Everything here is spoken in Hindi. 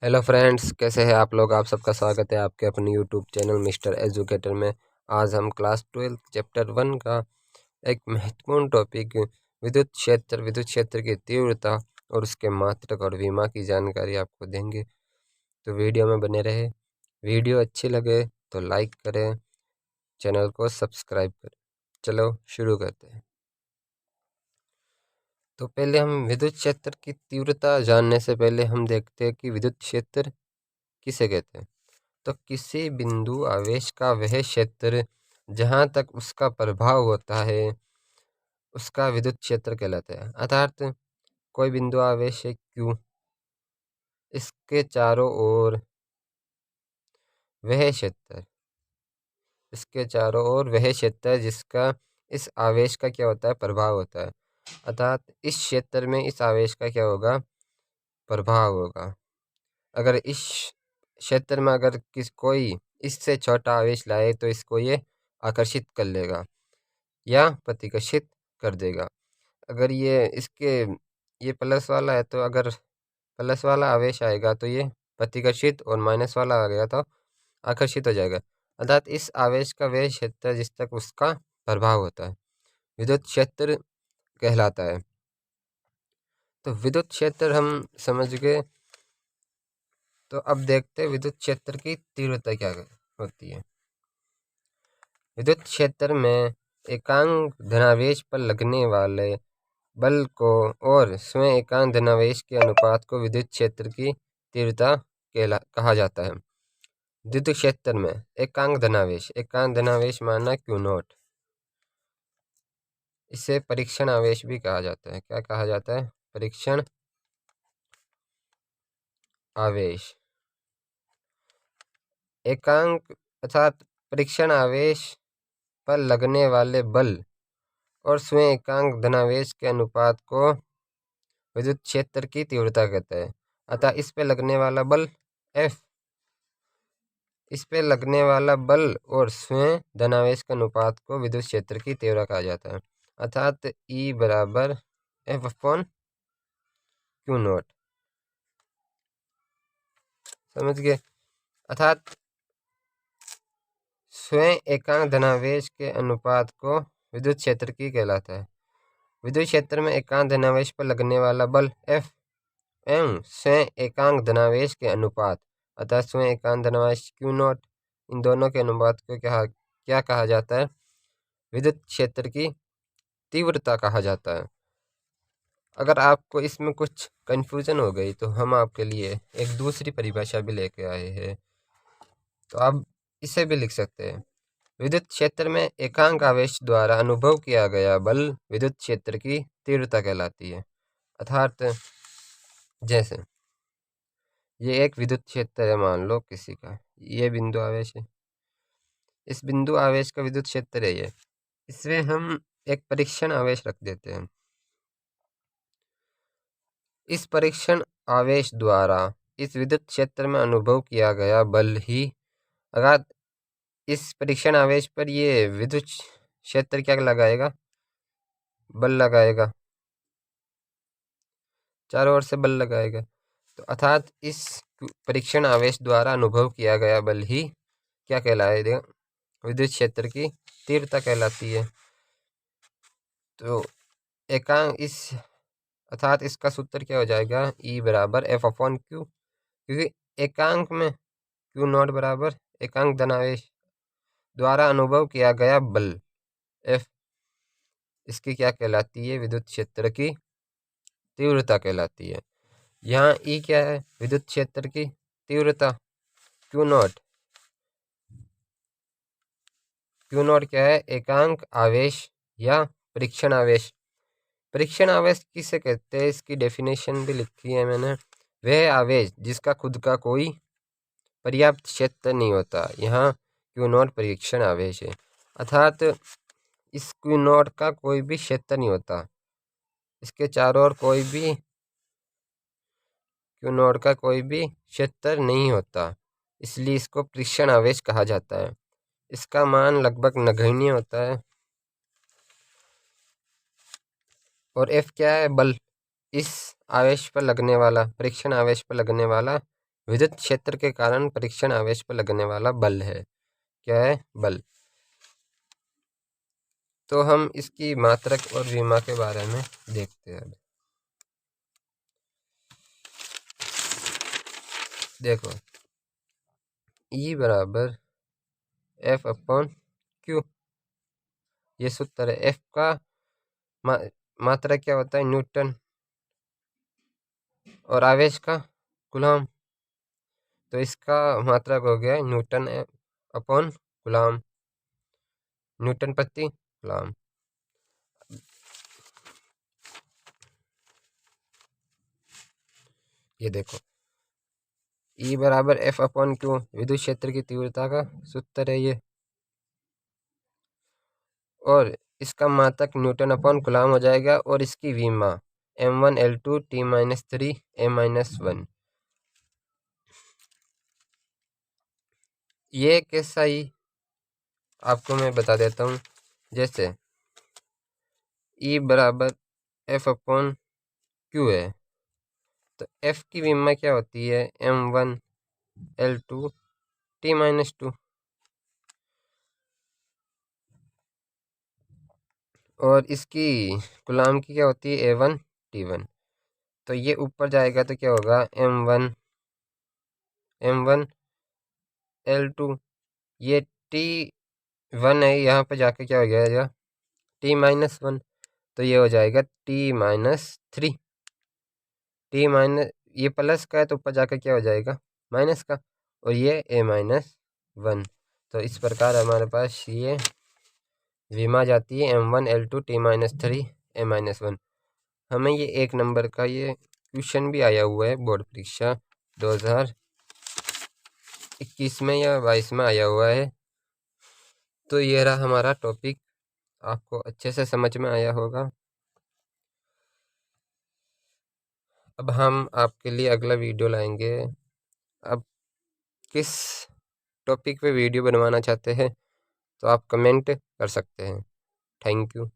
हेलो फ्रेंड्स, कैसे हैं आप लोग। आप सबका स्वागत है आपके अपने यूट्यूब चैनल मिस्टर एजुकेटर में। आज हम क्लास 12 चैप्टर 1 का एक महत्वपूर्ण टॉपिक विद्युत क्षेत्र की तीव्रता और उसके मात्रक और विमा की जानकारी आपको देंगे। तो वीडियो में बने रहे। वीडियो अच्छी लगे तो लाइक करें, चैनल को सब्सक्राइब करें। चलो शुरू करते हैं। तो पहले हम विद्युत क्षेत्र की तीव्रता जानने से पहले हम देखते हैं कि विद्युत क्षेत्र किसे कहते हैं। तो किसी बिंदु आवेश का वह क्षेत्र जहाँ तक उसका प्रभाव होता है उसका विद्युत क्षेत्र कहलाता है। अर्थात कोई बिंदु आवेश है Q, इसके चारों ओर वह क्षेत्र जिसका इस आवेश का क्या होता है, प्रभाव होता है। अर्थात इस क्षेत्र में इस आवेश का क्या होगा, प्रभाव होगा। अगर इस क्षेत्र में अगर कोई इससे छोटा आवेश लाए तो इसको ये आकर्षित कर लेगा या प्रतिकर्षित कर देगा। अगर ये प्लस वाला है तो अगर प्लस वाला आवेश आएगा तो ये प्रतिकर्षित और माइनस वाला आ गया तो आकर्षित हो जाएगा। अर्थात इस आवेश का वह क्षेत्र जिस तक उसका प्रभाव होता है विद्युत क्षेत्र कहलाता है। तो विद्युत क्षेत्र हम समझ गए। तो अब देखते हैं विद्युत क्षेत्र की तीव्रता क्या होती है। विद्युत क्षेत्र में एकांक धनावेश पर लगने वाले बल को और स्वयं एकांक धनावेश के अनुपात को विद्युत क्षेत्र की तीव्रता कहा जाता है। विद्युत क्षेत्र में एकांक धनावेश माना Q0, इसे परीक्षण आवेश भी कहा जाता है। क्या कहा जाता है? परीक्षण आवेश। एकांक अर्थात परीक्षण आवेश पर लगने वाले बल और स्वयं एकांक धनावेश के अनुपात को विद्युत क्षेत्र की तीव्रता कहता है। अतः इस पे लगने वाला बल F, इस पे लगने वाला बल और स्वयं धनावेश के अनुपात को विद्युत क्षेत्र की तीव्रता कहा जाता है। अर्थात E बराबर F/Q0। समझ गए। अर्थात स्वयं एकांक धनावेश के अनुपात को विद्युत क्षेत्र की कहलाता है। विद्युत क्षेत्र में एकांक धनावेश पर लगने वाला बल F एवं स्वयं एकांक धनावेश के अनुपात अर्थात स्वयं एकांक धनावेश Q0, इन दोनों के अनुपात को क्या कहा जाता है? विद्युत क्षेत्र की तीव्रता कहा जाता है। अगर आपको इसमें कुछ कंफ्यूजन हो गई तो हम आपके लिए एक दूसरी परिभाषा भी लेके आए हैं, तो आप इसे भी लिख सकते हैं। विद्युत क्षेत्र में एकांक आवेश द्वारा अनुभव किया गया बल विद्युत क्षेत्र की तीव्रता कहलाती है। अर्थात जैसे ये एक विद्युत क्षेत्र है, मान लो किसी का, ये बिंदु आवेश है, इस बिंदु आवेश का विद्युत क्षेत्र है ये, इसमें हम एक परीक्षण आवेश रख देते हैं। इस परीक्षण आवेश द्वारा इस विद्युत क्षेत्र में अनुभव किया गया बल ही, अगर इस परीक्षण आवेश पर ये विद्युत क्षेत्र क्या लगाएगा, बल लगाएगा, चारों ओर से बल लगाएगा। तो अर्थात इस परीक्षण आवेश द्वारा अनुभव किया गया बल ही क्या कहलाएगा, विद्युत क्षेत्र की तीव्रता कहलाती है। तो एकांक अर्थात इसका सूत्र क्या हो जाएगा, E बराबर F/Q, क्योंकि एकांक में Q0 बराबर एकांक धनावेश द्वारा अनुभव किया गया बल F, इसकी क्या कहलाती है, विद्युत क्षेत्र की तीव्रता कहलाती है। यहाँ E क्या है, विद्युत क्षेत्र की तीव्रता। Q0 क्या है, एकांक आवेश या परीक्षण आवेश। परीक्षण आवेश किसे कहते हैं, इसकी डेफिनेशन भी लिखी है मैंने। वह आवेश जिसका खुद का कोई पर्याप्त क्षेत्र नहीं होता। यहाँ Q0 परीक्षण आवेश है। अर्थात इस Q0 का कोई भी क्षेत्र नहीं होता, इसके चारों ओर कोई भी Q0 का कोई भी क्षेत्र नहीं होता, इसलिए इसको परीक्षण आवेश कहा जाता है। इसका मान लगभग नगण्य होता है। और F क्या है, बल। इस आवेश पर लगने वाला, परीक्षण आवेश पर लगने वाला विद्युत क्षेत्र के कारण परीक्षण आवेश पर लगने वाला बल है। क्या है? बल। तो हम इसकी मात्रक और विमा के बारे में देखते हैं। देखो, E बराबर F अपॉन Q, ये सूत्र है। F का मात्रा क्या होता है? न्यूटन, और आवेश का कूलम। तो इसका मात्रक हो गया न्यूटन अपॉन कूलम, न्यूटन प्रति कूलम। ये देखो, E बराबर F अपॉन Q विद्युत क्षेत्र की तीव्रता का सूत्र है ये, और इसका मात्रक न्यूटन अपॉन कूलम हो जाएगा, और इसकी विमा m1 l2 t-3 m-1। ये कैसा ही आपको मैं बता देता हूँ। जैसे E बराबर F अपॉन Q है, तो F की विमा क्या होती है? m1 l2 t-2, और इसकी कूलम की क्या होती है? a1 t1। तो ये ऊपर जाएगा तो क्या होगा? m1 l2, ये t1 है, यहाँ पे जाके क्या हो जाएगा? t-1। तो ये हो जाएगा t-3। ये प्लस का है तो ऊपर जाकर क्या हो जाएगा? माइनस का, और ये a-1। तो इस प्रकार हमारे पास ये विमा जाती है m1 l2 t-3 a-1। हमें ये 1 नंबर का ये क्वेश्चन भी आया हुआ है बोर्ड परीक्षा 2021 में या 22 में आया हुआ है। तो ये रहा हमारा टॉपिक, आपको अच्छे से समझ में आया होगा। अब हम आपके लिए अगला वीडियो लाएंगे। अब किस टॉपिक पे वीडियो बनवाना चाहते हैं तो आप कमेंट कर सकते हैं। Thank you.